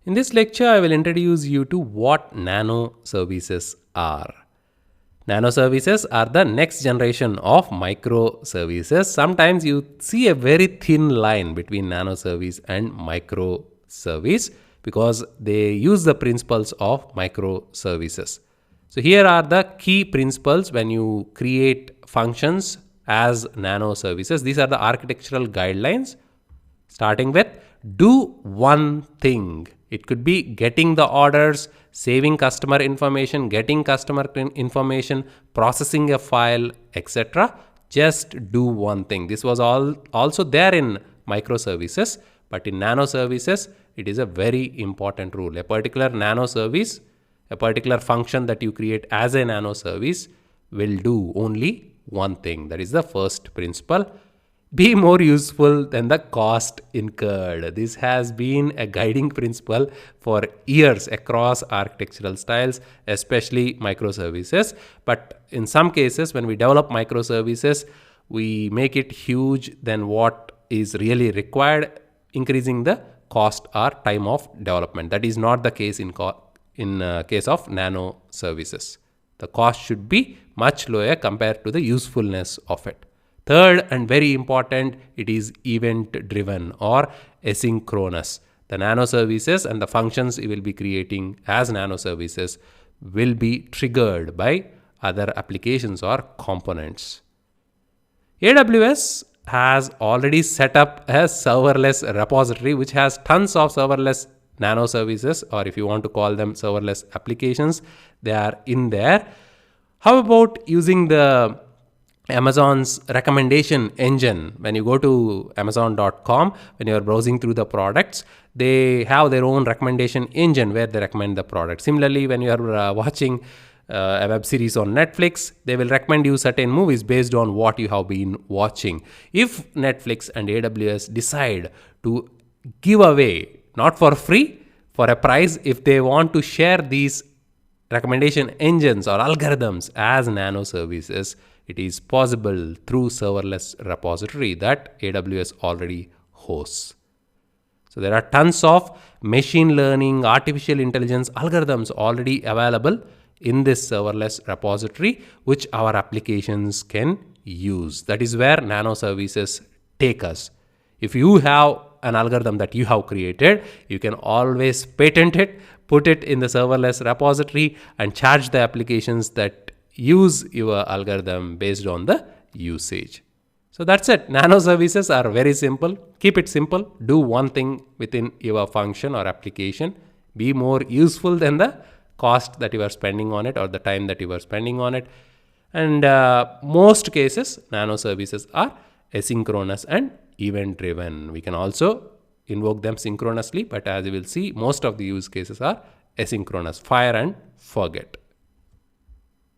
In this lecture, I will introduce you to what nano services are. Nano services are the next generation of microservices. Sometimes you see a very thin line between nano service and microservice because they use the principles of microservices. So here are the key principles when you create functions as nano services. These are the architectural guidelines, starting with do one thing. It could be getting the orders, saving customer information, getting customer information, processing a file, etc. Just do one thing. This was also there in microservices, but in nano services, it is a very important rule. A particular nano service, a particular function that you create as a nano service will do only one thing. That is the first principle. Be more useful than the cost incurred. This has been a guiding principle for years across architectural styles, especially microservices. But in some cases, when we develop microservices, we make it huge than what is really required, increasing the cost or time of development. That is not the case in case of nano services. The cost should be much lower compared to the usefulness of it. Third and very important, it is event driven or asynchronous. The nano services and the functions you will be creating as nano services will be triggered by other applications or components. AWS has already set up a serverless repository which has tons of serverless nano services, or if you want to call them serverless applications, they are in there. How about using the Amazon's recommendation engine? When you go to Amazon.com, when you are browsing through the products, they have their own recommendation engine where they recommend the product. Similarly, when you are watching a web series on Netflix, they will recommend you certain movies based on what you have been watching. If Netflix and AWS decide to give away, not for free, for a price, if they want to share these recommendation engines or algorithms as nano services, it is possible through serverless repository that AWS already hosts. So there are tons of machine learning, artificial intelligence algorithms already available in this serverless repository, which our applications can use. That is where nano services take us. If you have an algorithm that you have created, you can always patent it, put it in the serverless repository and charge the applications that use your algorithm based on the usage. So that's it. Nano services are very simple. Keep it simple. Do one thing within your function or application. Be more useful than the cost that you are spending on it or the time that you are spending on it. And most cases, nano services are asynchronous and event driven. We can also invoke them synchronously, but as you will see, most of the use cases are asynchronous, fire and forget.